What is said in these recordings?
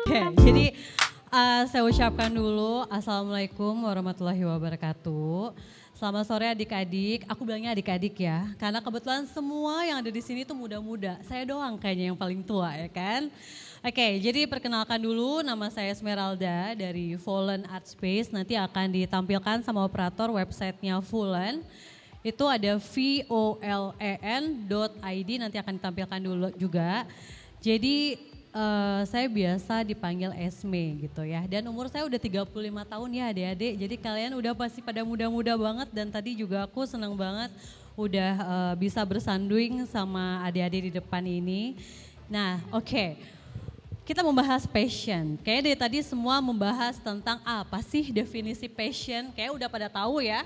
Oke, jadi saya ucapkan dulu Assalamualaikum warahmatullahi wabarakatuh. Selamat sore adik-adik, aku bilangnya adik-adik ya. Karena kebetulan semua yang ada di sini tuh muda-muda. Saya doang kayaknya yang paling tua ya kan. Oke, jadi perkenalkan dulu nama saya Esmeralda dari Volen Art Space. Nanti akan ditampilkan sama operator websitenya Volen. Itu ada volen.id, nanti akan ditampilkan dulu juga. Jadi saya biasa dipanggil Esme gitu ya. Dan umur saya udah 35 tahun ya adik-adik. Jadi kalian udah pasti pada muda-muda banget. Dan tadi juga aku senang banget udah bisa bersanding sama adik-adik di depan ini. Nah oke, kita membahas passion. Kayaknya dari tadi semua membahas tentang apa sih definisi passion. Kayaknya udah pada tahu ya.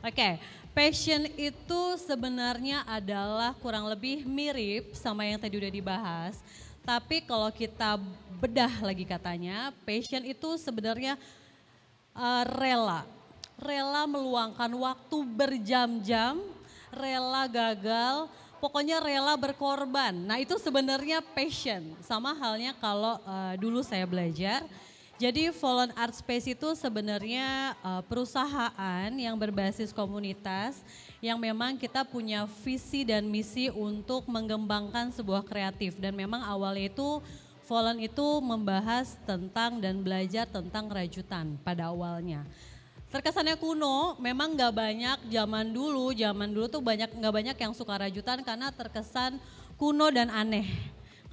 Oke, passion itu sebenarnya adalah kurang lebih mirip sama yang tadi udah dibahas. Tapi kalau kita bedah lagi katanya, passion itu sebenarnya rela meluangkan waktu berjam-jam, rela gagal, pokoknya rela berkorban. Nah itu sebenarnya passion, sama halnya kalau dulu saya belajar. Jadi Volen Art Space itu sebenarnya perusahaan yang berbasis komunitas yang memang kita punya visi dan misi untuk mengembangkan sebuah kreatif. Dan memang awalnya itu Volen itu membahas tentang dan belajar tentang rajutan pada awalnya. Terkesannya kuno, memang nggak banyak zaman dulu tuh nggak banyak yang suka rajutan karena terkesan kuno dan aneh.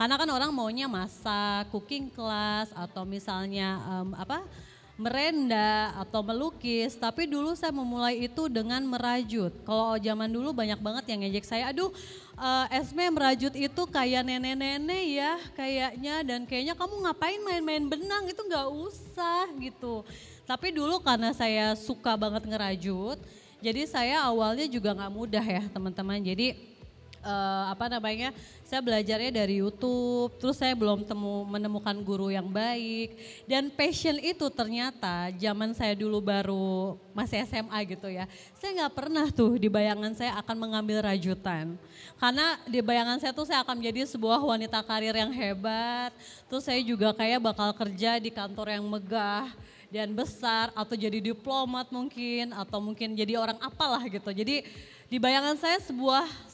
Karena kan orang maunya masak, cooking class atau misalnya merenda atau melukis. Tapi dulu saya memulai itu dengan merajut. Kalau zaman dulu banyak banget yang ngejek saya, aduh Esme merajut itu kayak nenek-nenek ya kayaknya. Dan kayaknya kamu ngapain main-main benang, itu gak usah gitu. Tapi dulu karena saya suka banget ngerajut, jadi saya awalnya juga gak mudah ya teman-teman. Jadi saya belajarnya dari YouTube, terus saya belum menemukan guru yang baik. Dan passion itu ternyata zaman saya dulu baru masih SMA gitu ya, saya nggak pernah tuh di bayangan saya akan mengambil rajutan. Karena di bayangan saya tuh saya akan menjadi sebuah wanita karir yang hebat, terus saya juga kayak bakal kerja di kantor yang megah dan besar, atau jadi diplomat mungkin, atau mungkin jadi orang apalah gitu. Jadi di bayangan saya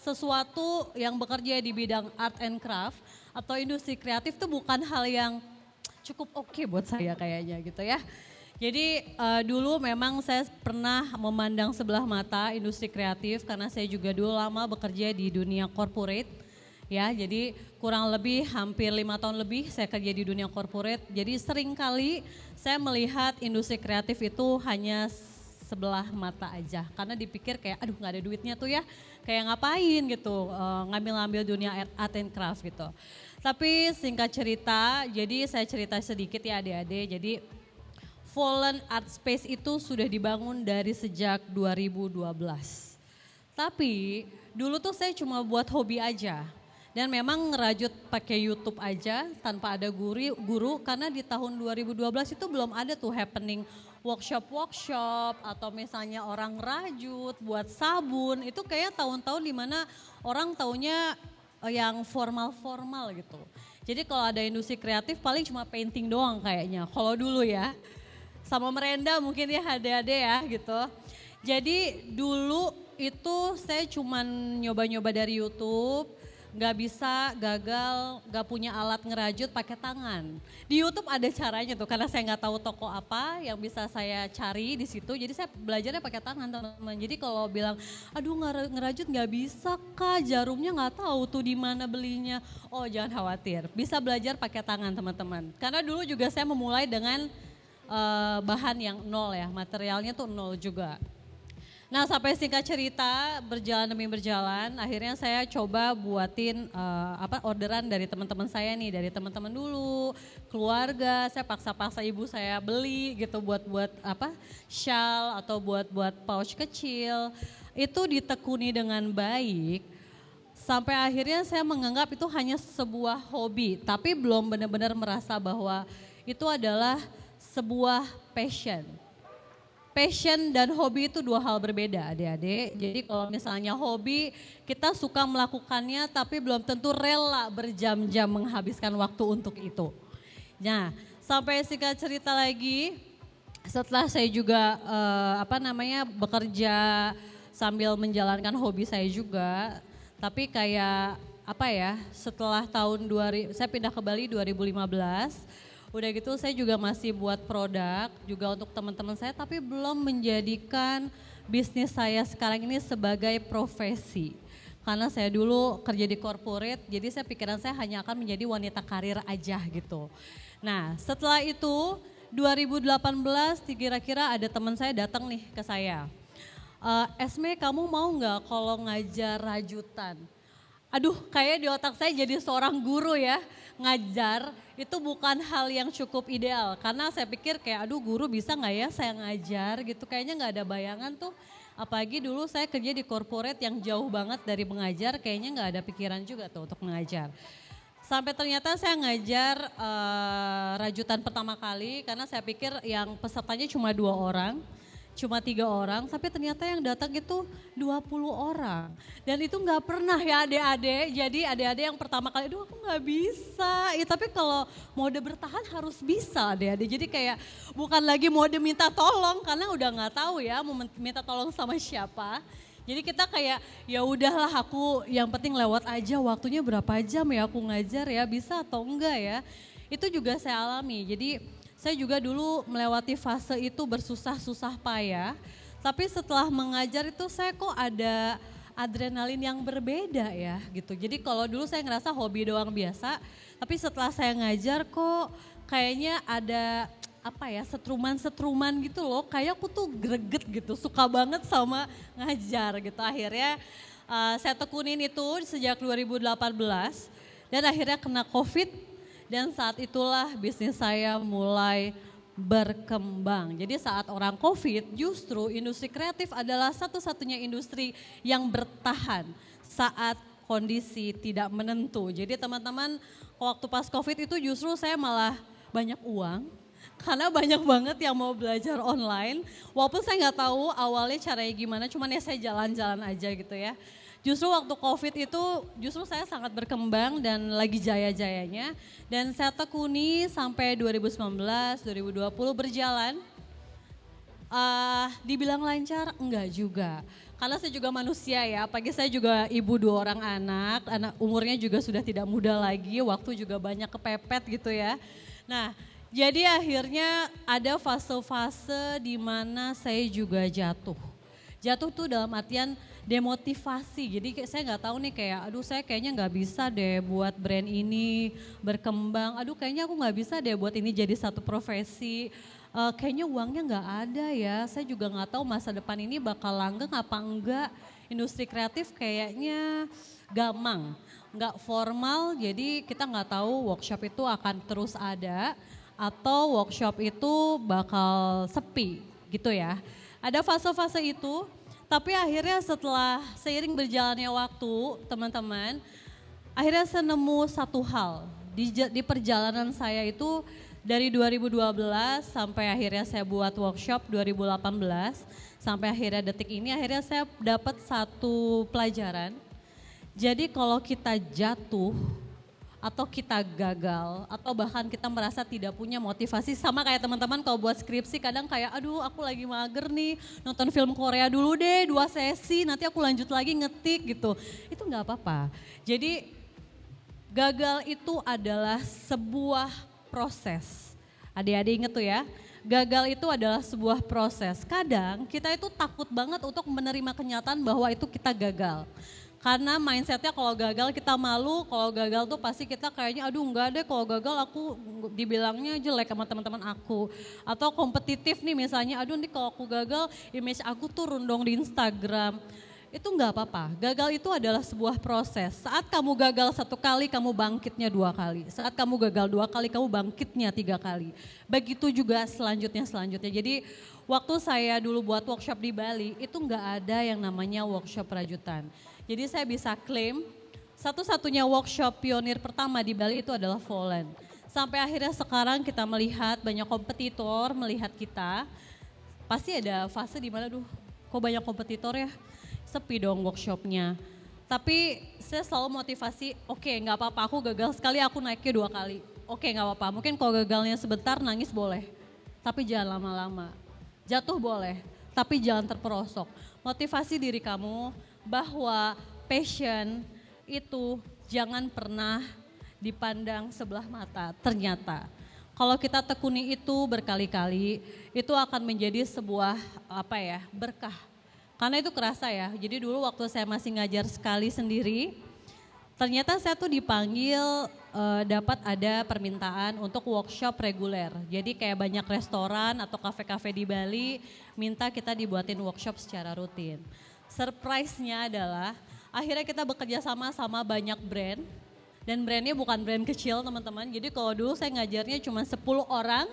sesuatu yang bekerja di bidang art and craft atau industri kreatif itu bukan hal yang cukup oke buat saya kayaknya gitu ya. Jadi dulu memang saya pernah memandang sebelah mata industri kreatif karena saya juga dulu lama bekerja di dunia corporate. Ya, jadi kurang lebih hampir 5 tahun lebih saya kerja di dunia corporate. Jadi seringkali saya melihat industri kreatif itu hanya sebelah mata aja. Karena dipikir kayak aduh gak ada duitnya tuh ya, kayak ngapain gitu ngambil-ngambil dunia art and craft gitu. Tapi singkat cerita, jadi saya cerita sedikit ya adik-adik. Jadi Volen Art Space itu sudah dibangun dari sejak 2012. Tapi dulu tuh saya cuma buat hobi aja. Dan memang ngerajut pakai YouTube aja tanpa ada guru karena di tahun 2012 itu belum ada tuh happening workshop atau misalnya orang rajut buat sabun. Itu kayak tahun-tahun dimana orang taunya yang formal-formal gitu. Jadi kalau ada industri kreatif paling cuma painting doang kayaknya kalau dulu ya. Sama merenda mungkin ya adik-adik ya gitu. Jadi dulu itu saya cuman nyoba-nyoba dari YouTube. Gak bisa, gagal, gak punya alat ngerajut pakai tangan. Di YouTube ada caranya tuh, karena saya nggak tahu toko apa yang bisa saya cari di situ. Jadi saya belajarnya pakai tangan teman-teman. Jadi kalau bilang, aduh ngerajut nggak bisa kak, jarumnya nggak tahu tuh di mana belinya. Oh jangan khawatir, bisa belajar pakai tangan teman-teman. Karena dulu juga saya memulai dengan bahan yang nol ya, materialnya tuh nol juga. Nah sampai singkat cerita berjalan demi berjalan akhirnya saya coba buatin orderan dari teman-teman saya nih, dari teman-teman dulu, keluarga, saya paksa-paksa ibu saya beli gitu buat shawl atau buat pouch kecil. Itu ditekuni dengan baik sampai akhirnya saya menganggap itu hanya sebuah hobi tapi belum benar-benar merasa bahwa itu adalah sebuah passion. Passion dan hobi itu dua hal berbeda adik-adik. Jadi kalau misalnya hobi kita suka melakukannya tapi belum tentu rela berjam-jam menghabiskan waktu untuk itu. Nah Sampai singkat cerita lagi, setelah saya juga bekerja sambil menjalankan hobi saya juga, tapi kayak setelah tahun saya pindah ke Bali 2015, udah gitu saya juga masih buat produk juga untuk teman-teman saya, tapi belum menjadikan bisnis saya sekarang ini sebagai profesi. Karena saya dulu kerja di corporate, jadi saya pikiran saya hanya akan menjadi wanita karir aja gitu. Nah setelah itu 2018 kira-kira ada teman saya datang nih ke saya. Esme kamu mau nggak kalau ngajar rajutan? Aduh kayak di otak saya jadi seorang guru ya, ngajar itu bukan hal yang cukup ideal. Karena saya pikir kayak aduh guru bisa nggak ya saya ngajar gitu, kayaknya nggak ada bayangan tuh. Apalagi dulu saya kerja di corporate yang jauh banget dari mengajar, kayaknya nggak ada pikiran juga tuh untuk mengajar. Sampai ternyata saya ngajar rajutan pertama kali karena saya pikir yang pesertanya cuma 2 orang, cuma 3 orang, tapi ternyata yang datang itu 20 orang. Dan itu nggak pernah ya adik-adik, jadi adik-adik yang pertama kali, aduh aku nggak bisa. Ya, tapi kalau mode bertahan harus bisa adik-adik, jadi kayak bukan lagi mode minta tolong karena udah nggak tahu ya mau minta tolong sama siapa. Jadi kita kayak ya udahlah aku yang penting lewat aja, waktunya berapa jam ya aku ngajar ya, bisa atau enggak ya. Itu juga saya alami. Jadi saya juga dulu melewati fase itu bersusah-susah payah. Tapi setelah mengajar itu saya kok ada adrenalin yang berbeda ya gitu. Jadi kalau dulu saya ngerasa hobi doang biasa, tapi setelah saya ngajar kok kayaknya ada setruman gitu loh, kayak aku tuh greget gitu, suka banget sama ngajar gitu. Akhirnya saya tekunin itu sejak 2018 dan akhirnya kena COVID dan saat itulah bisnis saya mulai berkembang. Jadi saat orang COVID justru industri kreatif adalah satu-satunya industri yang bertahan saat kondisi tidak menentu. Jadi teman-teman waktu pas COVID itu justru saya malah banyak uang. Karena banyak banget yang mau belajar online, walaupun saya nggak tahu awalnya caranya gimana, cuman ya saya jalan-jalan aja gitu ya. Justru waktu COVID itu justru saya sangat berkembang dan lagi jaya-jayanya. Dan saya tekuni sampai 2019, 2020 berjalan. Dibilang lancar? Enggak juga. Karena saya juga manusia ya, pagi saya juga ibu 2 orang anak umurnya juga sudah tidak muda lagi, waktu juga banyak kepepet gitu ya. Nah, jadi akhirnya ada fase-fase di mana saya juga jatuh. Jatuh tuh dalam artian demotivasi. Jadi saya nggak tahu nih kayak, aduh saya kayaknya nggak bisa deh buat brand ini berkembang. Aduh kayaknya aku nggak bisa deh buat ini jadi satu profesi. Kayaknya uangnya nggak ada ya. Saya juga nggak tahu masa depan ini bakal langgeng apa enggak. Industri kreatif kayaknya gamang, nggak formal. Jadi kita nggak tahu workshop itu akan terus ada atau workshop itu bakal sepi gitu ya. Ada fase-fase itu, tapi akhirnya setelah seiring berjalannya waktu teman-teman, akhirnya saya nemu satu hal di perjalanan saya itu dari 2012 sampai akhirnya saya buat workshop 2018 sampai akhirnya detik ini akhirnya saya dapat satu pelajaran. Jadi kalau kita jatuh atau kita gagal atau bahkan kita merasa tidak punya motivasi, sama kayak teman-teman kalau buat skripsi kadang kayak aduh aku lagi mager nih, nonton film Korea dulu deh 2 sesi nanti aku lanjut lagi ngetik gitu. Itu nggak apa-apa. Jadi gagal itu adalah sebuah proses. Adik-adik inget tuh ya, gagal itu adalah sebuah proses. Kadang kita itu takut banget untuk menerima kenyataan bahwa itu kita gagal. Karena mindsetnya kalau gagal kita malu, kalau gagal tuh pasti kita kayaknya aduh enggak deh kalau gagal aku dibilangnya jelek sama teman-teman aku. Atau kompetitif nih misalnya, aduh nih kalau aku gagal image aku tuh rundong di Instagram. Itu enggak apa-apa, gagal itu adalah sebuah proses. Saat kamu gagal 1 kali, kamu bangkitnya 2 kali. Saat kamu gagal 2 kali, kamu bangkitnya 3 kali. Begitu juga selanjutnya. Jadi waktu saya dulu buat workshop di Bali, itu enggak ada yang namanya workshop rajutan. Jadi saya bisa klaim satu-satunya workshop pionir pertama di Bali itu adalah Volen. Sampai akhirnya sekarang kita melihat banyak kompetitor melihat kita, pasti ada fase di mana kok banyak kompetitor ya, sepi dong workshopnya. Tapi saya selalu motivasi, oke, nggak apa-apa aku gagal sekali aku naiknya 2 kali. Oke nggak apa-apa, mungkin kalau gagalnya sebentar nangis boleh. Tapi jangan lama-lama. Jatuh boleh, tapi jangan terperosok. Motivasi diri kamu bahwa passion itu jangan pernah dipandang sebelah mata. Ternyata kalau kita tekuni itu berkali-kali, itu akan menjadi sebuah berkah. Karena itu kerasa ya, jadi dulu waktu saya masih ngajar sekali sendiri, ternyata saya tuh dipanggil dapat ada permintaan untuk workshop reguler. Jadi kayak banyak restoran atau kafe-kafe di Bali minta kita dibuatin workshop secara rutin. Surprise-nya adalah akhirnya kita bekerja sama banyak brand. Dan brandnya bukan brand kecil teman-teman. Jadi kalau dulu saya ngajarnya cuma 10 orang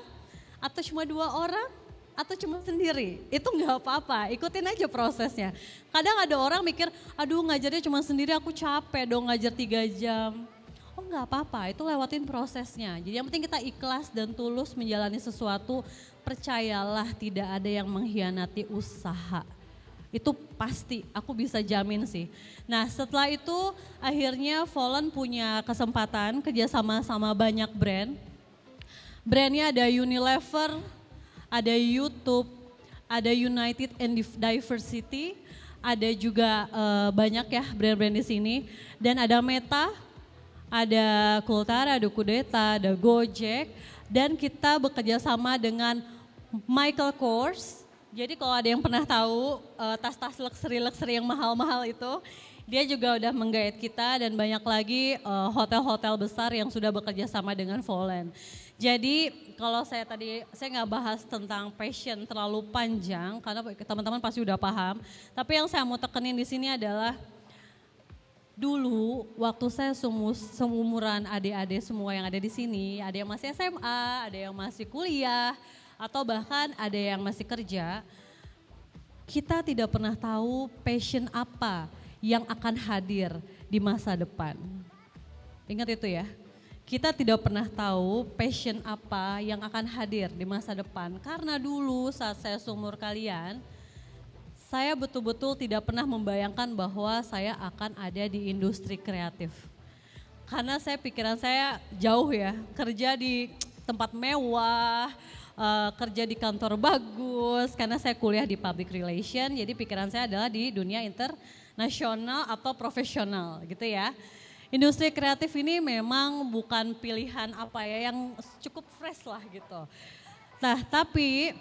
atau cuma 2 orang atau cuma sendiri. Itu nggak apa-apa, ikutin aja prosesnya. Kadang ada orang mikir, aduh ngajarnya cuma sendiri aku capek dong ngajar 3 jam. Oh nggak apa-apa, itu lewatin prosesnya. Jadi yang penting kita ikhlas dan tulus menjalani sesuatu, percayalah tidak ada yang mengkhianati usaha. Itu pasti, aku bisa jamin sih. Nah setelah itu akhirnya Volon punya kesempatan kerjasama sama banyak brand. Brandnya ada Unilever, ada YouTube, ada United and Diversity, ada juga banyak ya brand-brand di sini. Dan ada Meta, ada Kultara, ada Kudeta, ada Gojek. Dan kita bekerja sama dengan Michael Kors. Jadi kalau ada yang pernah tahu tas-tas luxury yang mahal-mahal itu, dia juga udah menggait kita dan banyak lagi hotel-hotel besar yang sudah bekerja sama dengan Volon. Jadi kalau saya nggak bahas tentang passion terlalu panjang karena teman-teman pasti udah paham. Tapi yang saya mau tekenin di sini adalah dulu waktu saya seumuran adik-adik semua yang ada di sini, ada yang masih SMA, ada yang masih kuliah, atau bahkan ada yang masih kerja, kita tidak pernah tahu passion apa yang akan hadir di masa depan. Ingat itu ya, kita tidak pernah tahu passion apa yang akan hadir di masa depan. Karena dulu saat saya seumur kalian, saya betul-betul tidak pernah membayangkan bahwa saya akan ada di industri kreatif. Karena pikiran saya jauh ya, kerja di tempat mewah, kerja di kantor bagus, karena saya kuliah di public relation, jadi pikiran saya adalah di dunia internasional atau profesional gitu ya. Industri kreatif ini memang bukan pilihan yang cukup fresh lah gitu. Nah tapi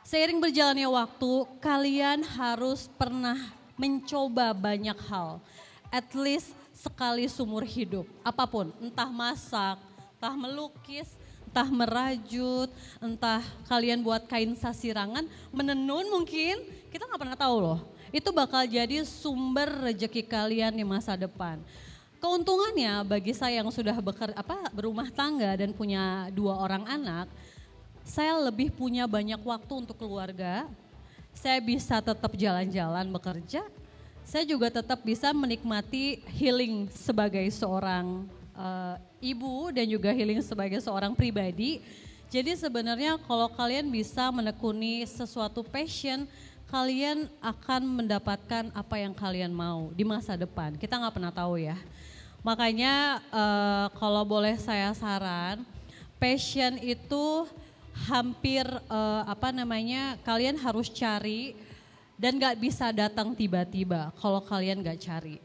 seiring berjalannya waktu, kalian harus pernah mencoba banyak hal, at least sekali seumur hidup, apapun, entah masak, entah melukis, entah merajut, entah kalian buat kain sasirangan, menenun mungkin, kita nggak pernah tahu loh. Itu bakal jadi sumber rezeki kalian di masa depan. Keuntungannya bagi saya yang sudah berumah tangga dan punya 2 orang anak, saya lebih punya banyak waktu untuk keluarga, saya bisa tetap jalan-jalan bekerja, saya juga tetap bisa menikmati healing sebagai seorang ibu dan juga healing sebagai seorang pribadi. Jadi sebenarnya kalau kalian bisa menekuni sesuatu passion, kalian akan mendapatkan apa yang kalian mau di masa depan. Kita nggak pernah tahu ya. Makanya kalau boleh saya saran, passion itu hampir kalian harus cari dan nggak bisa datang tiba-tiba kalau kalian nggak cari.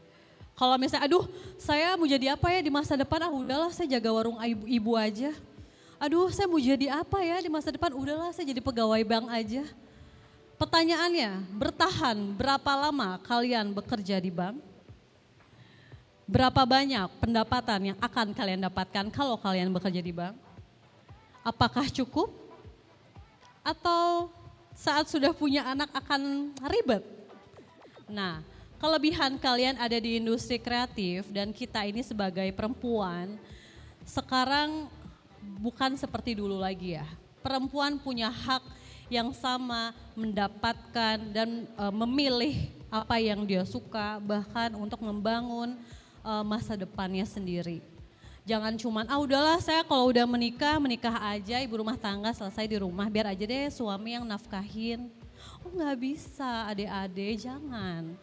Kalau misalnya, aduh saya mau jadi apa ya di masa depan, udahlah saya jaga warung ibu aja. Aduh saya mau jadi apa ya di masa depan, udahlah saya jadi pegawai bank aja. Pertanyaannya, bertahan berapa lama kalian bekerja di bank? Berapa banyak pendapatan yang akan kalian dapatkan kalau kalian bekerja di bank? Apakah cukup? Atau saat sudah punya anak akan ribet? Nah, kelebihan kalian ada di industri kreatif dan kita ini sebagai perempuan sekarang bukan seperti dulu lagi ya. Perempuan punya hak yang sama mendapatkan dan memilih apa yang dia suka, bahkan untuk membangun masa depannya sendiri. Jangan cuman udahlah saya kalau udah menikah aja, ibu rumah tangga selesai di rumah, biar aja deh suami yang nafkahin. Oh nggak bisa adik-adik, jangan.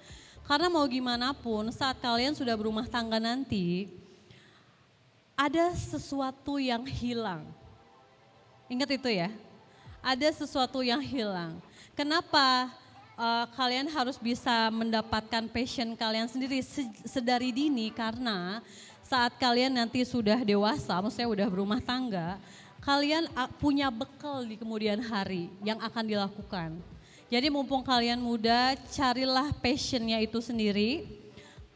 Karena mau gimana pun saat kalian sudah berumah tangga nanti, ada sesuatu yang hilang. Ingat itu ya, ada sesuatu yang hilang. Kenapa kalian harus bisa mendapatkan passion kalian sendiri sedari dini? Karena saat kalian nanti sudah dewasa, maksudnya udah berumah tangga, kalian punya bekal di kemudian hari yang akan dilakukan. Jadi mumpung kalian muda, carilah passionnya itu sendiri.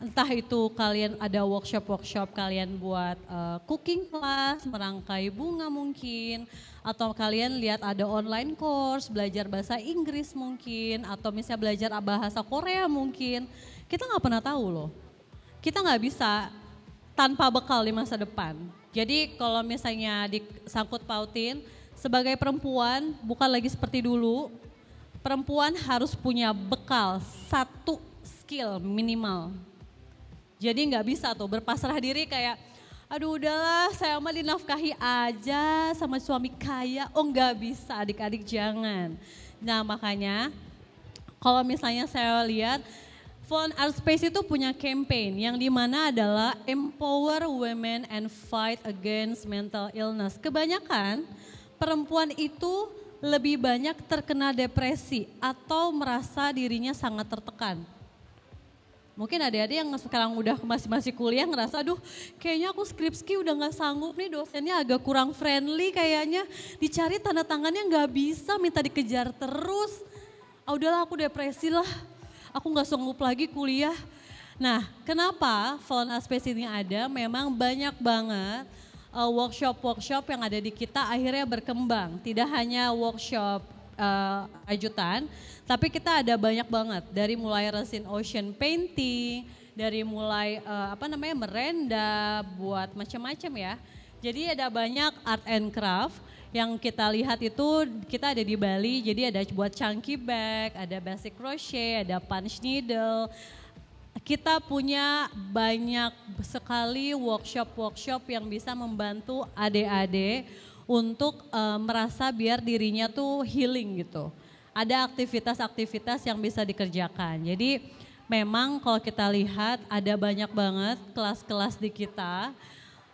Entah itu kalian ada workshop-workshop kalian buat cooking class, merangkai bunga mungkin. Atau kalian lihat ada online course, belajar bahasa Inggris mungkin. Atau misalnya belajar bahasa Korea mungkin. Kita gak pernah tahu loh. Kita gak bisa tanpa bekal di masa depan. Jadi kalau misalnya disangkut pautin, sebagai perempuan bukan lagi seperti dulu. Perempuan harus punya bekal, satu skill minimal. Jadi nggak bisa tuh berpasrah diri kayak, aduh udahlah saya mah dinafkahi aja sama suami kaya. Oh nggak bisa, adik-adik jangan. Nah makanya kalau misalnya saya lihat Fun Art Space itu punya campaign yang dimana adalah Empower Women and Fight Against Mental Illness. Kebanyakan perempuan itu lebih banyak terkena depresi atau merasa dirinya sangat tertekan. Mungkin adik-adik yang sekarang udah masih kuliah ngerasa, aduh kayaknya aku skripsi udah gak sanggup nih, dosennya agak kurang friendly kayaknya. Dicari tanda tangannya gak bisa, minta dikejar terus. Udahlah aku depresi lah, aku gak sanggup lagi kuliah. Nah kenapa Fun Art Space ini ada, memang banyak banget workshop-workshop yang ada di kita akhirnya berkembang. Tidak hanya workshop rajutan, tapi kita ada banyak banget dari mulai resin ocean painting, dari mulai merenda, buat macam-macam ya. Jadi ada banyak art and craft yang kita lihat itu kita ada di Bali. Jadi ada buat chunky bag, ada basic crochet, ada punch needle. Kita punya banyak sekali workshop-workshop yang bisa membantu adik-adik untuk merasa biar dirinya tuh healing gitu. Ada aktivitas-aktivitas yang bisa dikerjakan. Jadi memang kalau kita lihat ada banyak banget kelas-kelas di kita.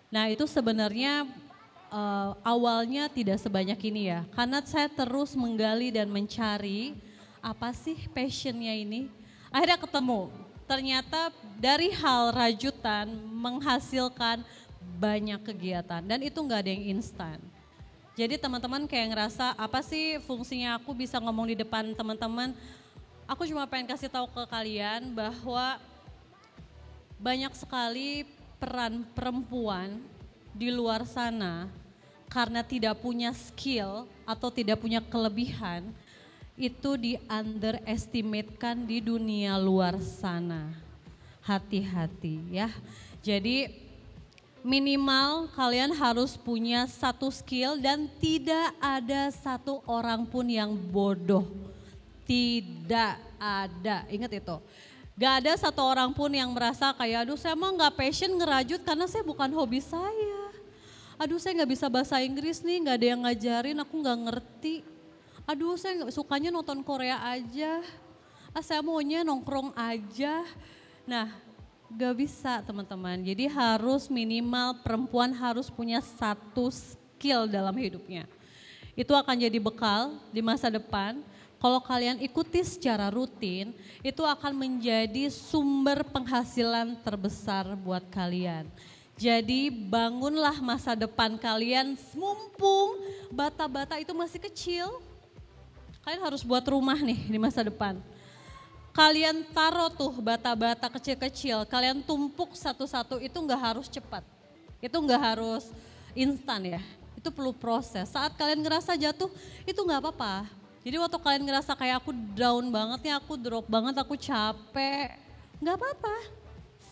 Nah itu sebenarnya awalnya tidak sebanyak ini ya. Karena saya terus menggali dan mencari apa sih passionnya ini. Akhirnya ketemu. Ternyata dari hal rajutan menghasilkan banyak kegiatan dan itu nggak ada yang instan. Jadi teman-teman kayak ngerasa apa sih fungsinya aku bisa ngomong di depan teman-teman. Aku cuma pengen kasih tahu ke kalian bahwa banyak sekali peran perempuan di luar sana karena tidak punya skill atau tidak punya kelebihan itu di underestimate-kan di dunia luar sana. Hati-hati ya. Jadi minimal kalian harus punya satu skill dan tidak ada satu orang pun yang bodoh. Tidak ada, ingat itu. Gak ada satu orang pun yang merasa kayak aduh saya mah gak passion ngerajut karena saya bukan hobi saya. Aduh saya gak bisa bahasa Inggris nih, gak ada yang ngajarin, aku gak ngerti. Aduh saya sukanya nonton Korea aja, saya maunya nongkrong aja. Nah gak bisa teman-teman, jadi harus minimal perempuan harus punya satu skill dalam hidupnya. Itu akan jadi bekal di masa depan, kalau kalian ikuti secara rutin, itu akan menjadi sumber penghasilan terbesar buat kalian. Jadi bangunlah masa depan kalian mumpung bata-bata itu masih kecil. Kalian harus buat rumah nih di masa depan. Kalian taruh tuh bata-bata kecil-kecil, kalian tumpuk satu-satu, itu nggak harus cepat. Itu nggak harus instan ya, itu perlu proses. Saat kalian ngerasa jatuh, itu nggak apa-apa. Jadi waktu kalian ngerasa kayak aku down banget ya, aku drop banget, aku capek, nggak apa-apa.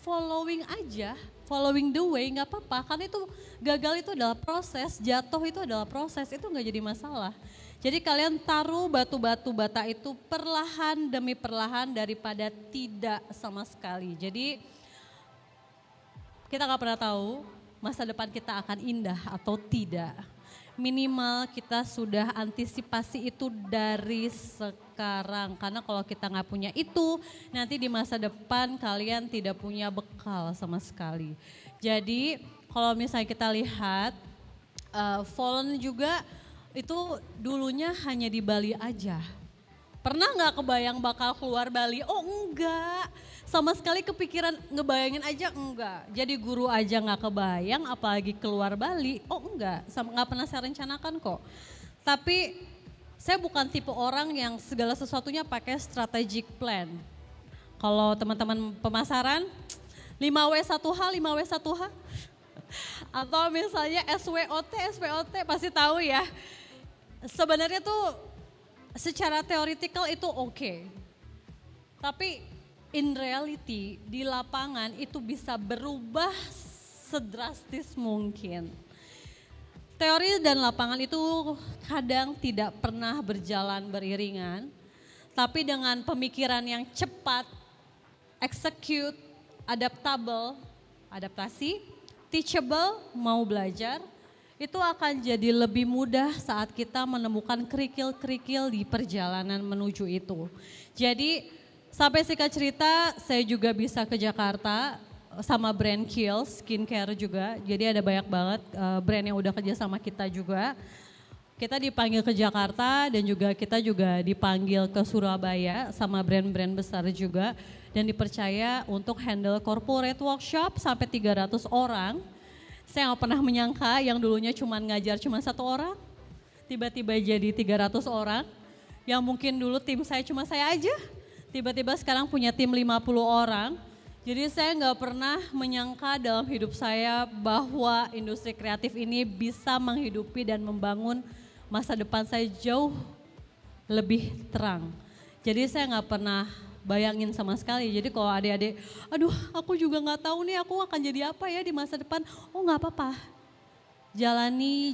Following aja, following the way nggak apa-apa. Karena itu gagal itu adalah proses, jatuh itu adalah proses, itu nggak jadi masalah. Jadi kalian taruh batu-batu bata itu perlahan demi perlahan daripada tidak sama sekali. Jadi kita gak pernah tahu masa depan kita akan indah atau tidak. Minimal kita sudah antisipasi itu dari sekarang. Karena kalau kita gak punya itu, nanti di masa depan kalian tidak punya bekal sama sekali. Jadi kalau misalnya kita lihat Fallen juga itu dulunya hanya di Bali aja. Pernah nggak kebayang bakal keluar Bali? Oh enggak, sama sekali kepikiran ngebayangin aja enggak. Jadi guru aja nggak kebayang apalagi keluar Bali, oh enggak, nggak pernah saya rencanakan kok. Tapi saya bukan tipe orang yang segala sesuatunya pakai strategic plan. Kalau teman-teman pemasaran, 5W1H, 5W1H. Atau misalnya SWOT pasti tahu ya. Sebenarnya tuh secara teoritikal itu oke. Tapi in reality di lapangan itu bisa berubah sedrastis mungkin. Teori dan lapangan itu kadang tidak pernah berjalan beriringan. Tapi dengan pemikiran yang cepat, execute, adaptasi, teachable, mau belajar, itu akan jadi lebih mudah saat kita menemukan kerikil-kerikil di perjalanan menuju itu. Jadi sampai singkat cerita saya juga bisa ke Jakarta sama brand Kiehl's skincare juga. Jadi ada banyak banget brand yang udah kerja sama kita juga. Kita dipanggil ke Jakarta dan juga kita juga dipanggil ke Surabaya sama brand-brand besar juga. Dan dipercaya untuk handle corporate workshop sampai 300 orang. Saya nggak pernah menyangka yang dulunya ngajar cuma 1 orang. Tiba-tiba jadi 300 orang. Yang mungkin dulu tim saya cuma saya aja. Tiba-tiba sekarang punya tim 50 orang. Jadi saya nggak pernah menyangka dalam hidup saya bahwa industri kreatif ini bisa menghidupi dan membangun masa depan saya jauh lebih terang. Jadi saya nggak pernah bayangin sama sekali. Jadi kalau adik-adik, aduh aku juga nggak tahu nih aku akan jadi apa ya di masa depan. Oh nggak apa-apa. Jalani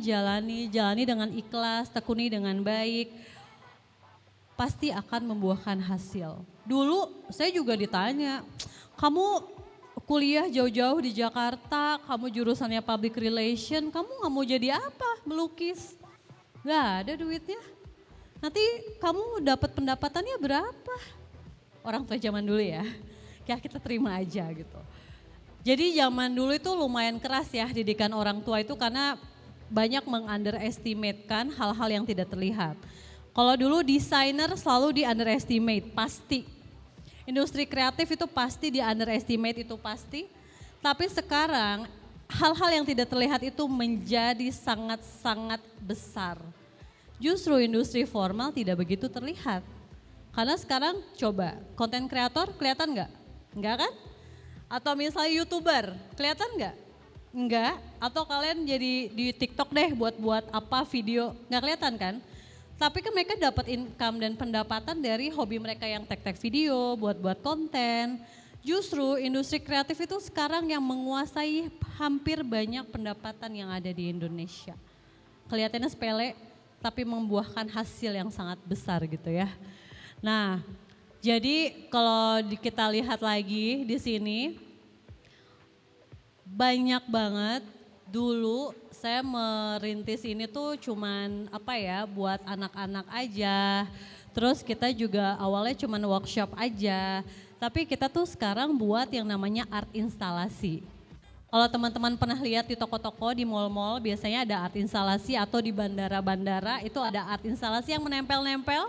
dengan ikhlas, tekuni dengan baik. Pasti akan membuahkan hasil. Dulu saya juga ditanya, kamu kuliah jauh-jauh di Jakarta, kamu jurusannya public relation, kamu nggak mau jadi apa? Melukis. Gak ada duitnya. Nanti kamu dapat pendapatannya berapa? Orang tua zaman dulu ya. Ya kita terima aja gitu. Jadi zaman dulu itu lumayan keras ya didikan orang tua itu karena banyak meng-underestimate-kan hal-hal yang tidak terlihat. Kalau dulu desainer selalu di-underestimate, pasti. Industri kreatif itu pasti di-underestimate, itu pasti. Tapi sekarang hal-hal yang tidak terlihat itu menjadi sangat-sangat besar. Justru industri formal tidak begitu terlihat. Karena sekarang coba, konten kreator kelihatan nggak? Nggak kan? Atau misalnya YouTuber, kelihatan nggak? Nggak. Atau kalian jadi di TikTok deh buat apa video, nggak kelihatan kan? Tapi kan mereka dapat income dan pendapatan dari hobi mereka yang tag-tag video, buat konten. Justru industri kreatif itu sekarang yang menguasai hampir banyak pendapatan yang ada di Indonesia. Kelihatannya sepele, tapi membuahkan hasil yang sangat besar gitu ya. Nah, jadi kalau kita lihat lagi di sini, banyak banget dulu saya merintis ini tuh cuman buat anak-anak aja. Terus kita juga awalnya cuman workshop aja. Tapi kita tuh sekarang buat yang namanya art instalasi. Kalau teman-teman pernah lihat di toko-toko, di mall-mall biasanya ada art instalasi atau di bandara-bandara itu ada art instalasi yang menempel-nempel.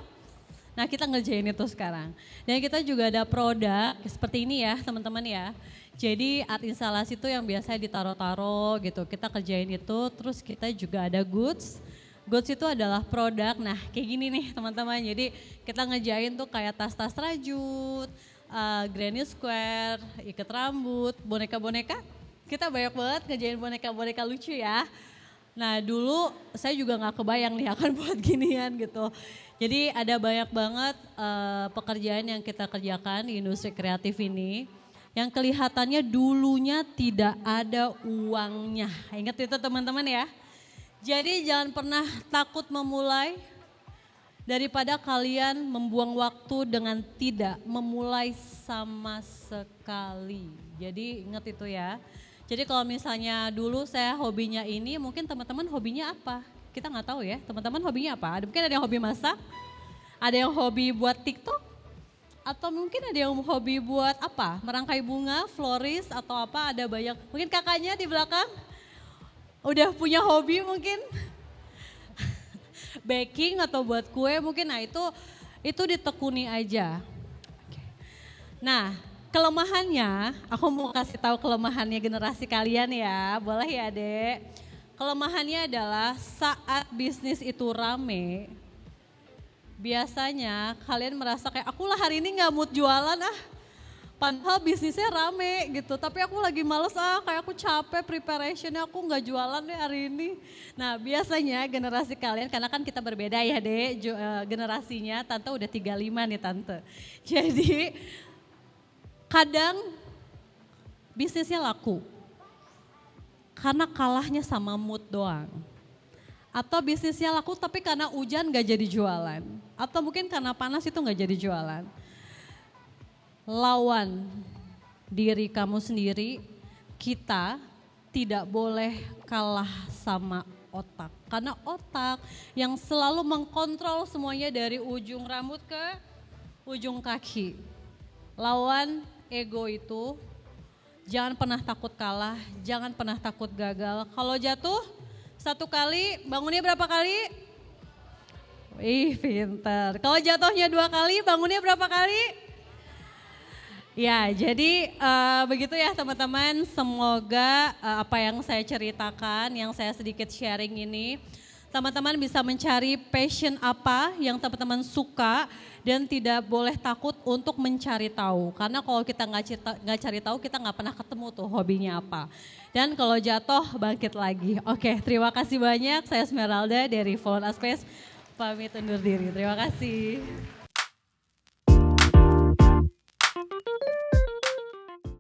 Nah kita ngerjain itu sekarang. Dan kita juga ada produk seperti ini ya teman-teman ya. Jadi art instalasi itu yang biasanya ditaro-taro gitu. Kita kerjain itu, terus kita juga ada goods. Goods itu adalah produk, nah kayak gini nih teman-teman. Jadi kita ngerjain tuh kayak tas-tas rajut, granny square, ikat rambut, boneka-boneka. Kita banyak banget ngerjain boneka-boneka lucu ya. Nah dulu saya juga gak kebayang nih akan buat ginian gitu. Jadi ada banyak banget pekerjaan yang kita kerjakan di industri kreatif ini. Yang kelihatannya dulunya tidak ada uangnya. Ingat itu teman-teman ya. Jadi jangan pernah takut memulai daripada kalian membuang waktu dengan tidak memulai sama sekali. Jadi ingat itu ya. Jadi kalau misalnya dulu saya hobinya ini, mungkin teman-teman hobinya apa? Kita nggak tahu ya, teman-teman hobinya apa? Mungkin ada yang hobi masak, ada yang hobi buat TikTok, atau mungkin ada yang hobi buat apa? Merangkai bunga, floris atau apa, ada banyak. Mungkin kakaknya di belakang Udah punya hobi mungkin? Baking atau buat kue mungkin, nah itu ditekuni aja. Nah, kelemahannya, aku mau kasih tahu kelemahannya generasi kalian ya, boleh ya Dek? Kelemahannya adalah saat bisnis itu rame, biasanya kalian merasa kayak akulah hari ini gak mood jualan padahal bisnisnya rame gitu. Tapi aku lagi males kayak aku capek preparationnya, aku gak jualan deh hari ini. Nah biasanya generasi kalian, karena kan kita berbeda ya Dek, generasinya Tante udah 35 nih Tante. Jadi kadang bisnisnya laku karena kalahnya sama mood doang. Atau bisnisnya laku tapi karena hujan gak jadi jualan. Atau mungkin karena panas itu gak jadi jualan. Lawan diri kamu sendiri, kita tidak boleh kalah sama otak. Karena otak yang selalu mengkontrol semuanya dari ujung rambut ke ujung kaki. Lawan ego itu, jangan pernah takut kalah, jangan pernah takut gagal. Kalau jatuh 1 kali, bangunnya berapa kali? Ih pintar. Kalau jatuhnya 2 kali, bangunnya berapa kali? Ya jadi begitu ya teman-teman, semoga apa yang saya ceritakan, yang saya sedikit sharing ini, teman-teman bisa mencari passion apa yang teman-teman suka dan tidak boleh takut untuk mencari tahu. Karena kalau kita nggak cari tahu, kita nggak pernah ketemu tuh hobinya apa. Dan kalau jatuh bangkit lagi. Oke, terima kasih banyak. Saya Esmeralda dari Follow Space, pamit undur diri. Terima kasih.